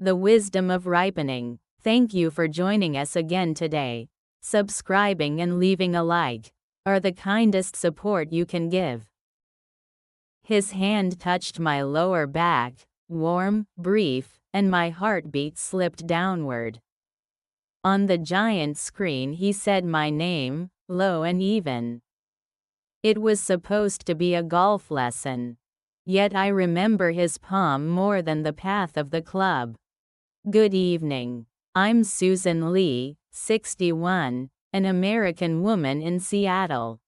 The wisdom of ripening. Thank you for joining us again today. Subscribing and leaving a like are the kindest support you can give. His hand touched my lower back, warm, brief, and my heartbeat slipped downward. On the giant screen he said my name, low and even. It was supposed to be a golf lesson. Yet I remember his palm more than the path of the club. Good evening. I'm Susan Lee, 61, an American woman in Seattle.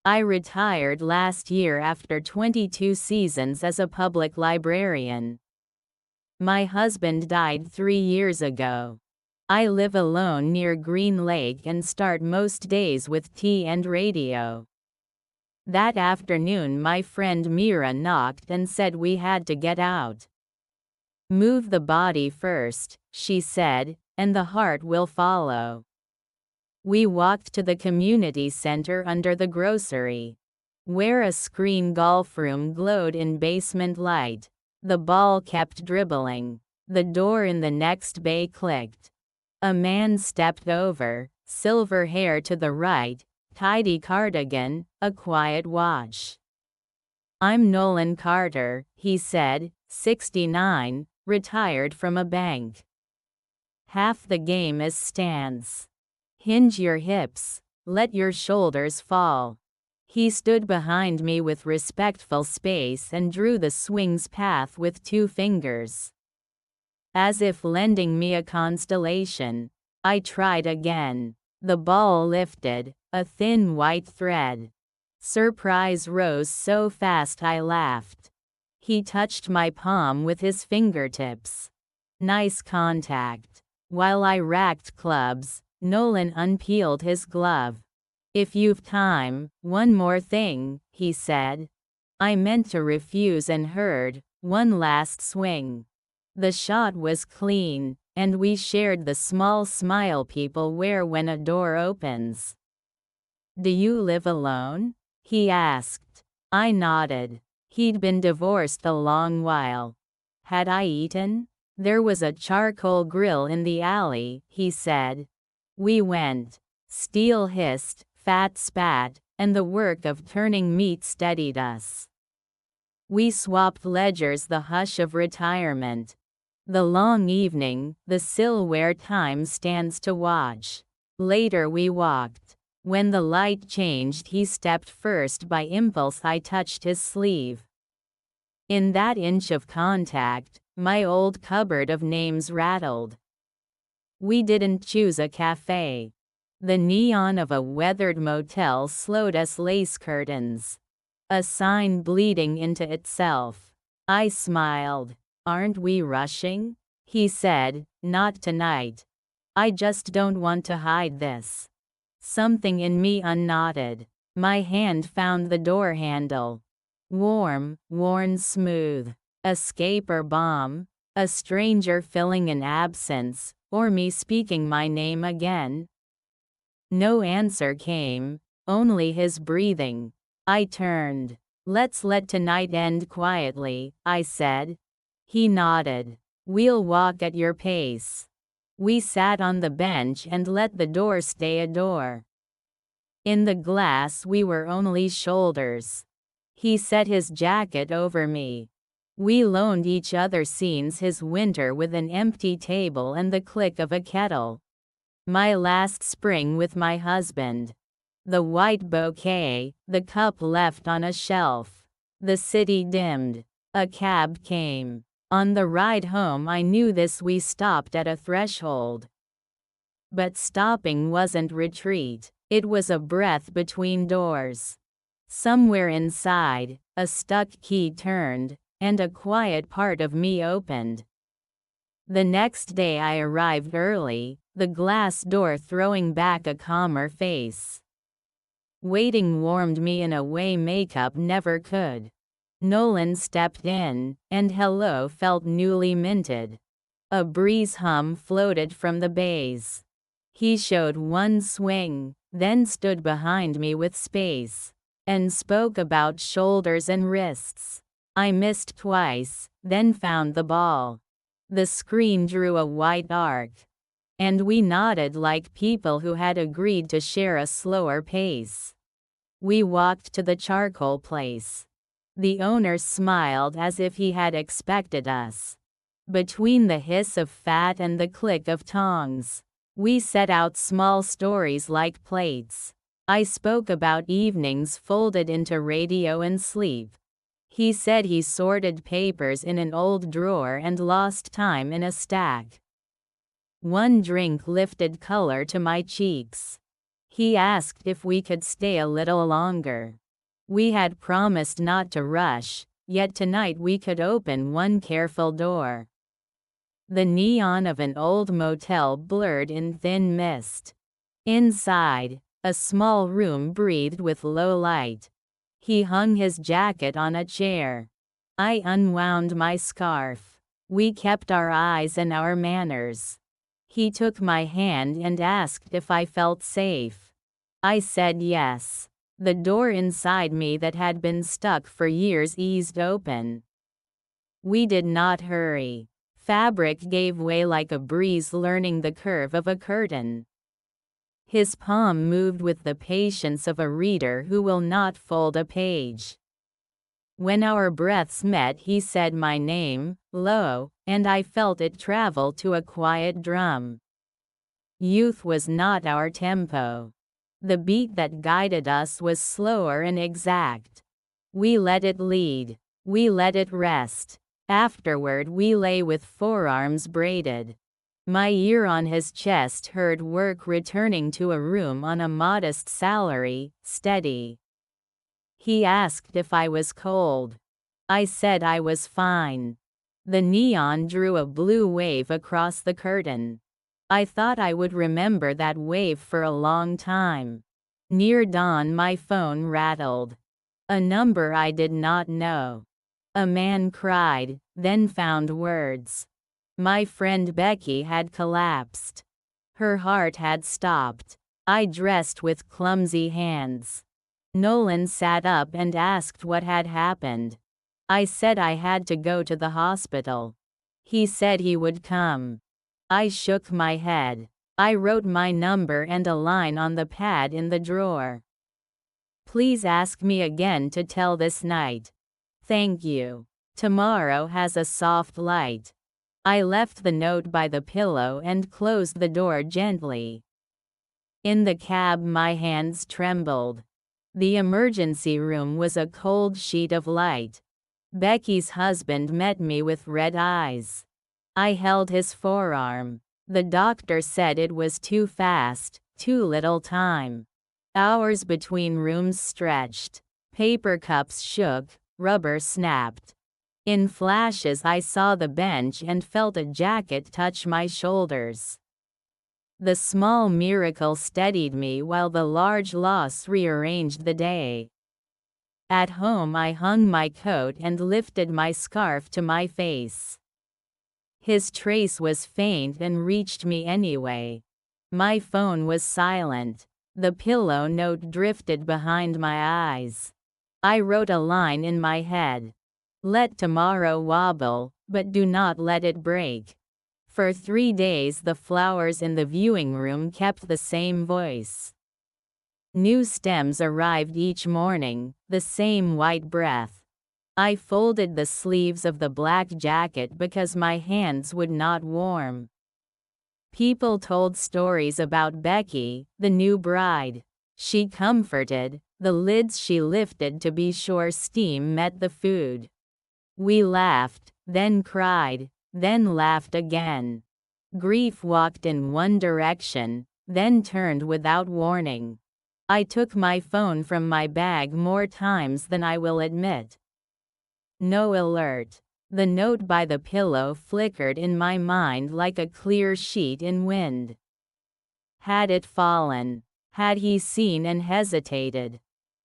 I retired last year after 22 seasons as a public librarian. My husband died 3 years ago. I live alone near Green Lake and start most days with tea and radio. That afternoon my friend Mira knocked and said we had to get out. Move the body first, she said, and the heart will follow. We walked to the community center under the grocery, where a screen golf room glowed in basement light. The ball kept dribbling. The door in the next bay clicked. A man stepped over, silver hair to the right, tidy cardigan, a quiet watch. I'm Nolan Carter, he said, 69, retired from a bank. Half the game is stance. Hinge your hips, let your shoulders fall. He stood behind me with respectful space and drew the swing's path with 2 fingers. As if lending me a constellation, I tried again. The ball lifted, a thin white thread. Surprise rose so fast I laughed. He touched my palm with his fingertips. Nice contact. While I racked clubs, Nolan unpeeled his glove. If you've time, one more thing, he said. I meant to refuse and heard, one last swing. The shot was clean, and we shared the small smile people wear when a door opens. Do you live alone? He asked. I nodded. He'd been divorced a long while. Had I eaten? There was a charcoal grill in the alley, he said. We went. Steel hissed, fat spat, and the work of turning meat steadied us. We swapped ledgers, the hush of retirement. The long evening, the sill where time stands to watch. Later we walked. When the light changed he stepped first. By impulse I touched his sleeve. In that inch of contact, my old cupboard of names rattled. We didn't choose a cafe. The neon of a weathered motel slowed us. Lace curtains. A sign bleeding into itself. I smiled. Aren't we rushing? He said, not tonight. I just don't want to hide this. Something in me unknotted. My hand found the door handle. Warm, worn smooth. Escape or bomb? A stranger filling an absence, or me speaking my name again? No answer came, only his breathing. I turned. Let's let tonight end quietly, I said. He nodded. We'll walk at your pace. We sat on the bench and let the door stay a door. In the glass we were only shoulders. He set his jacket over me. We loaned each other scenes, his winter with an empty table and the click of a kettle. My last spring with my husband. The white bouquet, the cup left on a shelf. The city dimmed. A cab came. On the ride home I knew this. We stopped at a threshold. But stopping wasn't retreat, it was a breath between doors. Somewhere inside, a stuck key turned, and a quiet part of me opened. The next day I arrived early, the glass door throwing back a calmer face. Waiting warmed me in a way makeup never could. Nolan stepped in, and hello felt newly minted. A breeze hum floated from the bays. He showed one swing, then stood behind me with space, and spoke about shoulders and wrists. I missed twice, then found the ball. The screen drew a white arc, and we nodded like people who had agreed to share a slower pace. We walked to the charcoal place. The owner smiled as if he had expected us. Between the hiss of fat and the click of tongs, we set out small stories like plates. I spoke about evenings folded into radio and sleep. He said he sorted papers in an old drawer and lost time in a stack. One drink lifted color to my cheeks. He asked if we could stay a little longer. We had promised not to rush, yet tonight we could open one careful door. The neon of an old motel blurred in thin mist. Inside, a small room breathed with low light. He hung his jacket on a chair. I unwound my scarf. We kept our eyes and our manners. He took my hand and asked if I felt safe. I said yes. The door inside me that had been stuck for years eased open. We did not hurry. Fabric gave way like a breeze learning the curve of a curtain. His palm moved with the patience of a reader who will not fold a page. When our breaths met, he said my name, low, and I felt it travel to a quiet drum. Youth was not our tempo. The beat that guided us was slower and exact. We let it lead. We let it rest. Afterward we lay with forearms braided. My ear on his chest heard work returning to a room on a modest salary, steady. He asked if I was cold. I said I was fine. The neon drew a blue wave across the curtain. I thought I would remember that wave for a long time. Near dawn my phone rattled. A number I did not know. A man cried, then found words. My friend Becky had collapsed. Her heart had stopped. I dressed with clumsy hands. Nolan sat up and asked what had happened. I said I had to go to the hospital. He said he would come. I shook my head. I wrote my number and a line on the pad in the drawer. Please ask me again to tell this night. Thank you. Tomorrow has a soft light. I left the note by the pillow and closed the door gently. In the cab my hands trembled. The emergency room was a cold sheet of light. Becky's husband met me with red eyes. I held his forearm. The doctor said it was too fast, too little time. Hours between rooms stretched. Paper cups shook, rubber snapped. In flashes I saw the bench and felt a jacket touch my shoulders. The small miracle steadied me while the large loss rearranged the day. At home I hung my coat and lifted my scarf to my face. His trace was faint and reached me anyway. My phone was silent. The pillow note drifted behind my eyes. I wrote a line in my head. Let tomorrow wobble, but do not let it break. For 3 days the flowers in the viewing room kept the same voice. New stems arrived each morning, the same white breath. I folded the sleeves of the black jacket because my hands would not warm. People told stories about Becky, the new bride. She comforted, the lids she lifted to be sure steam met the food. We laughed, then cried, then laughed again. Grief walked in one direction, then turned without warning. I took my phone from my bag more times than I will admit. No alert. The note by the pillow flickered in my mind like a clear sheet in wind. Had it fallen? Had he seen and hesitated?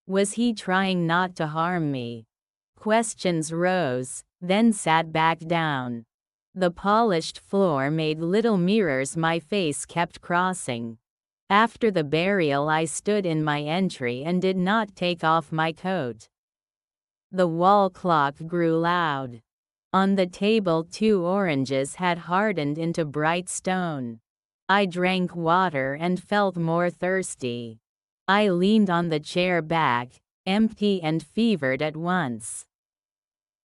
Was he trying not to harm me? Questions rose, then sat back down. The polished floor made little mirrors my face kept crossing. After the burial I stood in my entry and did not take off my coat. The wall clock grew loud. On the table 2 oranges had hardened into bright stone. I drank water and felt more thirsty. I leaned on the chair back, empty and fevered at once.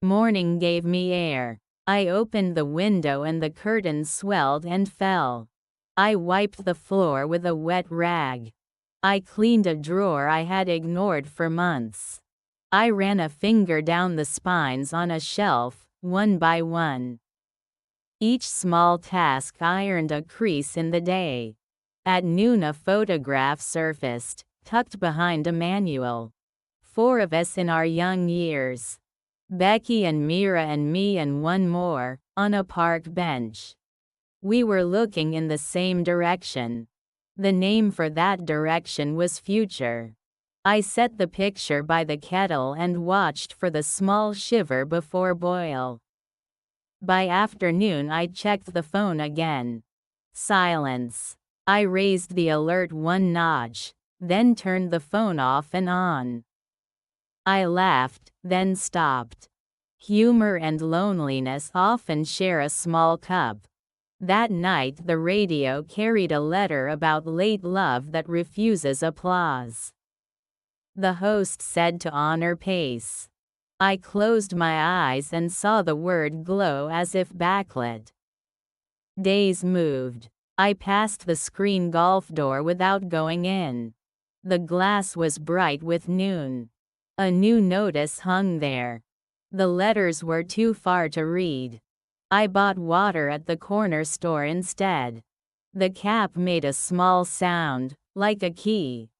Morning gave me air. I opened the window and the curtains swelled and fell. I wiped the floor with a wet rag. I cleaned a drawer I had ignored for months. I ran a finger down the spines on a shelf, one by one. Each small task ironed a crease in the day. At noon a photograph surfaced, tucked behind a manual. 4 of us in our young years. Becky and Mira and me and one more, on a park bench. We were looking in the same direction. The name for that direction was future. I set the picture by the kettle and watched for the small shiver before boil. By afternoon I checked the phone again. Silence. I raised the alert one notch, then turned the phone off and on. I laughed, then stopped. Humor and loneliness often share a small cup. That night the radio carried a letter about late love that refuses applause. The host said to honor pace. I closed my eyes and saw the word glow as if backlit. Days moved. I passed the screen golf door without going in. The glass was bright with noon. A new notice hung there. The letters were too far to read. I bought water at the corner store instead. The cap made a small sound, like a key.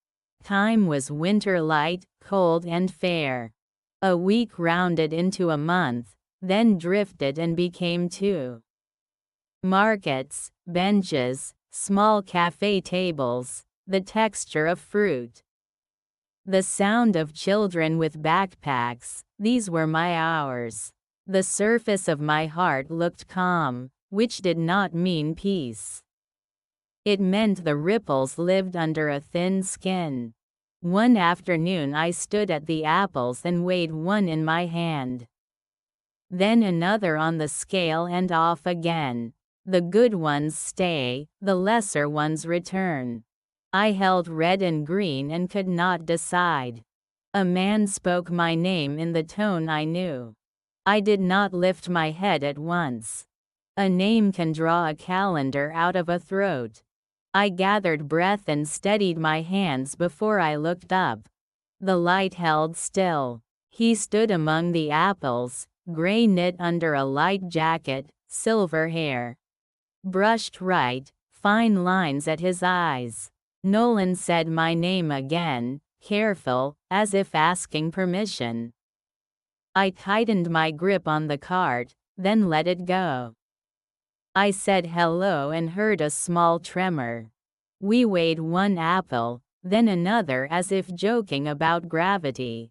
Time was winter light, cold and fair. A week rounded into a month, then drifted and became 2. Markets, benches, small cafe tables, the texture of fruit. The sound of children with backpacks, these were my hours. The surface of my heart looked calm, which did not mean peace. It meant the ripples lived under a thin skin. One afternoon I stood at the apples and weighed one in my hand. Then another on the scale and off again. The good ones stay, the lesser ones return. I held red and green and could not decide. A man spoke my name in the tone I knew. I did not lift my head at once. A name can draw a calendar out of a throat. I gathered breath and steadied my hands before I looked up. The light held still. He stood among the apples, gray knit under a light jacket, silver hair. Brushed right, fine lines at his eyes. Nolan said my name again, careful, as if asking permission. I tightened my grip on the cart, then let it go. I said hello and heard a small tremor. We weighed one apple, then another as if joking about gravity.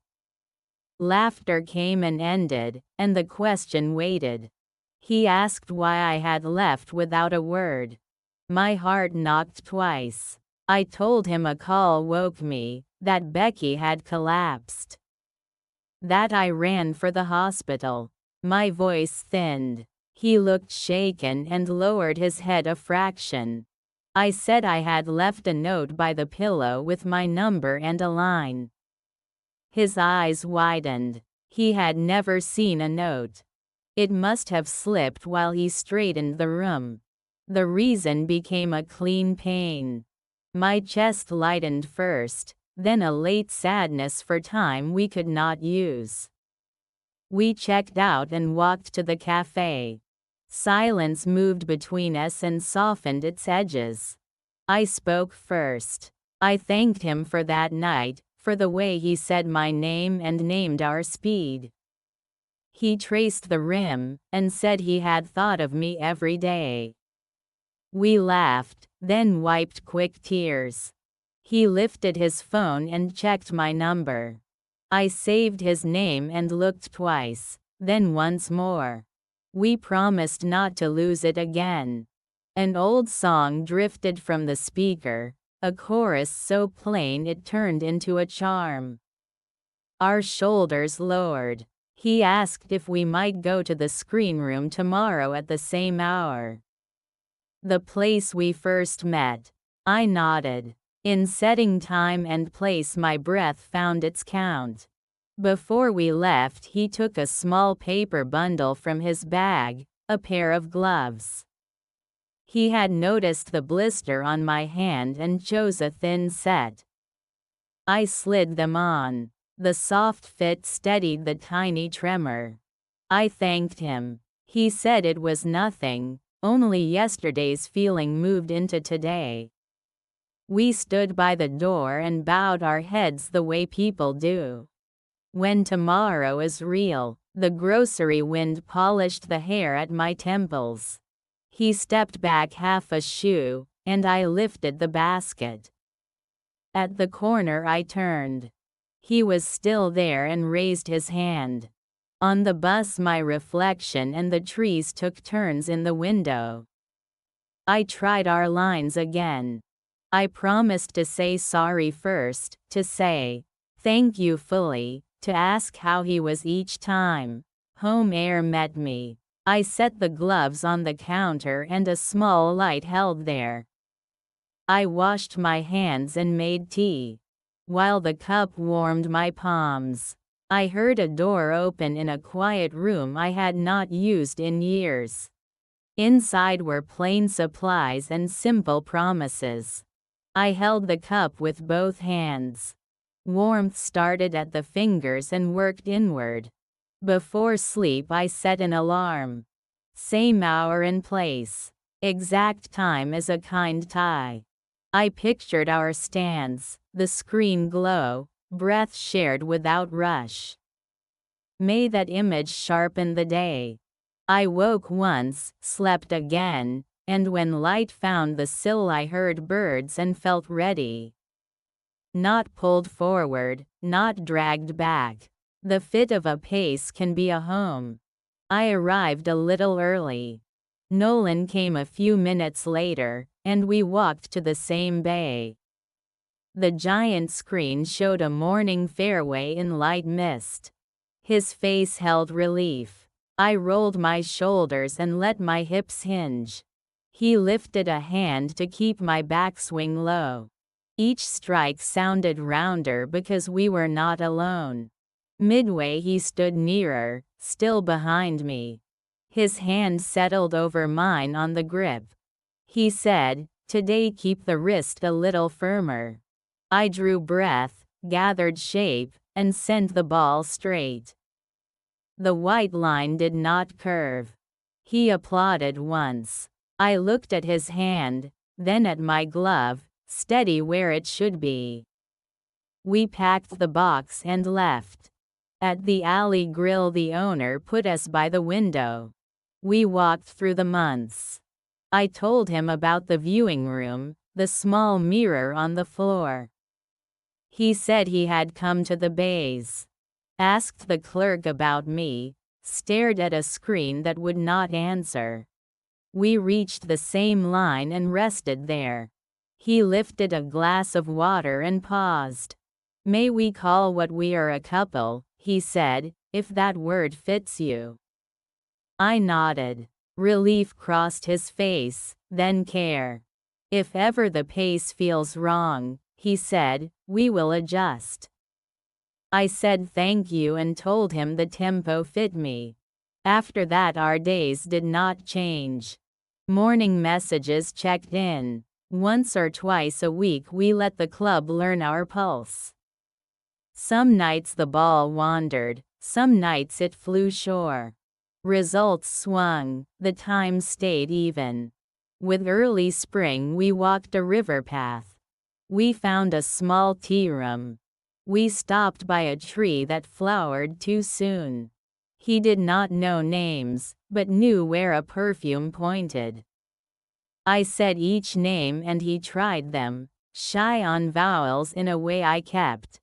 Laughter came and ended, and the question waited. He asked why I had left without a word. My heart knocked twice. I told him a call woke me, that Becky had collapsed. That I ran for the hospital. My voice thinned. He looked shaken and lowered his head a fraction. I said I had left a note by the pillow with my number and a line. His eyes widened. He had never seen a note. It must have slipped while he straightened the room. The reason became a clean pain. My chest lightened first, then a late sadness for time we could not use. We checked out and walked to the cafe. Silence moved between us and softened its edges. I spoke first. I thanked him for that night, for the way he said my name and named our speed. He traced the rim, and said he had thought of me every day. We laughed, then wiped quick tears. He lifted his phone and checked my number. I saved his name and looked twice, then once more. We promised not to lose it again. An old song drifted from the speaker, a chorus so plain it turned into a charm. Our shoulders lowered. He asked if we might go to the screen room tomorrow at the same hour. The place we first met. I nodded. In setting time and place, my breath found its count. Before we left, he took a small paper bundle from his bag, a pair of gloves. He had noticed the blister on my hand and chose a thin set. I slid them on. The soft fit steadied the tiny tremor. I thanked him. He said it was nothing, only yesterday's feeling moved into today. We stood by the door and bowed our heads the way people do. When tomorrow is real, the grocery wind polished the hair at my temples. He stepped back half a shoe, and I lifted the basket. At the corner I turned. He was still there and raised his hand. On the bus my reflection and the trees took turns in the window. I tried our lines again. I promised to say sorry first, to say thank you fully, to ask how he was each time. Home air met me. I set the gloves on the counter and a small light held there. I washed my hands and made tea. While the cup warmed my palms, I heard a door open in a quiet room I had not used in years. Inside were plain supplies and simple promises. I held the cup with both hands. Warmth started at the fingers and worked inward. Before sleep I set an alarm. Same hour and place. Exact time as a kind tie. I pictured our stance, the screen glow, breath shared without rush. May that image sharpen the day. I woke once, slept again, and when light found the sill I heard birds and felt ready. Not pulled forward, not dragged back. The fit of a pace can be a home. I arrived a little early. Nolan came a few minutes later, and we walked to the same bay. The giant screen showed a morning fairway in light mist. His face held relief. I rolled my shoulders and let my hips hinge. He lifted a hand to keep my backswing low. Each strike sounded rounder because we were not alone. Midway he stood nearer, still behind me. His hand settled over mine on the grip. He said, "Today keep the wrist a little firmer." I drew breath, gathered shape, and sent the ball straight. The white line did not curve. He applauded once. I looked at his hand, then at my glove, steady where it should be. We packed the box and left. At the alley grill the owner put us by the window. We walked through the months. I told him about the viewing room, the small mirror on the floor. He said he had come to the bays. Asked the clerk about me, stared at a screen that would not answer. We reached the same line and rested there. He lifted a glass of water and paused. "May we call what we are a couple," he said, "if that word fits you." I nodded. Relief crossed his face, then care. "If ever the pace feels wrong," he said, "we will adjust." I said thank you and told him the tempo fit me. After that our days did not change. Morning messages checked in. Once or twice a week we let the club learn our pulse. Some nights the ball wandered, some nights it flew shore. Results swung, the time stayed even. With early spring we walked a river path. We found a small tea room. We stopped by a tree that flowered too soon. He did not know names, but knew where a perfume pointed. I said each name and he tried them, shy on vowels in a way I kept.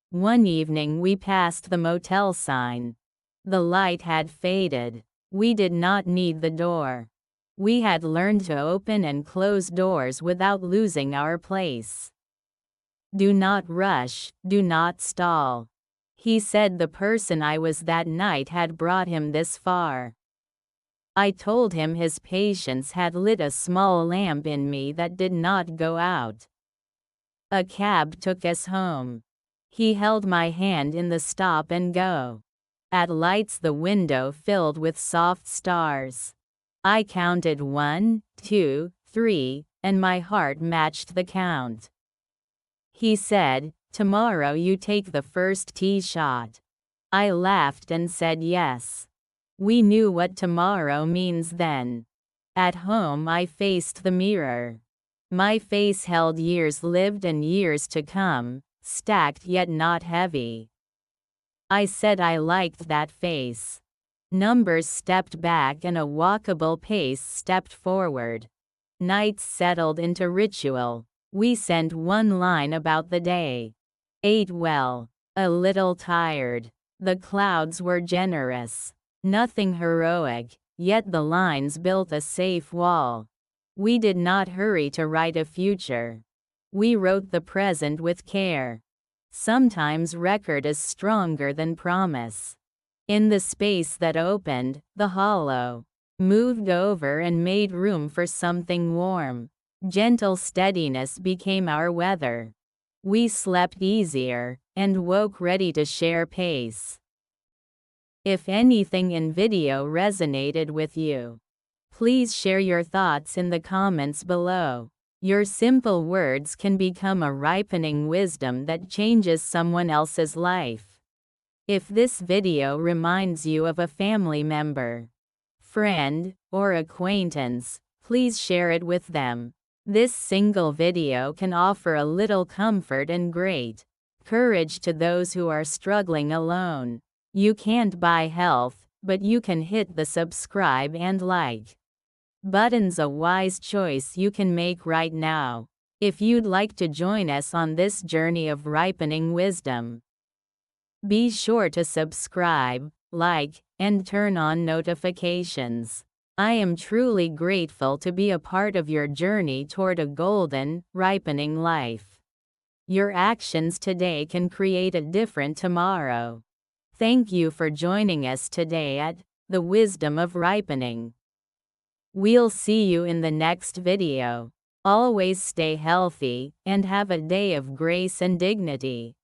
One evening we passed the motel sign. The light had faded. We did not need the door. We had learned to open and close doors without losing our place. Do not rush, do not stall. He said the person I was that night had brought him this far. I told him his patience had lit a small lamp in me that did not go out. A cab took us home. He held my hand in the stop and go. At lights the window filled with soft stars. I counted 1, 2, 3, and my heart matched the count. He said, "Tomorrow you take the first tee shot." I laughed and said yes. We knew what tomorrow means then. At home I faced the mirror. My face held years lived and years to come, stacked yet not heavy. I said I liked that face. Numbers stepped back and a walkable pace stepped forward. Nights settled into ritual. We sent one line about the day. Ate well. A little tired. The clouds were generous. Nothing heroic, yet the lines built a safe wall. We did not hurry to write a future. We wrote the present with care. Sometimes record is stronger than promise. In the space that opened, the hollow moved over and made room for something warm. Gentle steadiness became our weather. We slept easier, and woke ready to share pace. If anything in video resonated with you, please share your thoughts in the comments below. Your simple words can become a ripening wisdom that changes someone else's life. If this video reminds you of a family member, friend, or acquaintance, please share it with them. This single video can offer a little comfort and great courage to those who are struggling alone. You can't buy health, but you can hit the subscribe and like buttons. A wise choice you can make right now. If you'd like to join us on this journey of ripening wisdom, be sure to subscribe, like, and turn on notifications. I am truly grateful to be a part of your journey toward a golden, ripening life. Your actions today can create a different tomorrow. Thank you for joining us today at The Wisdom of Ripening. We'll see you in the next video. Always stay healthy and have a day of grace and dignity.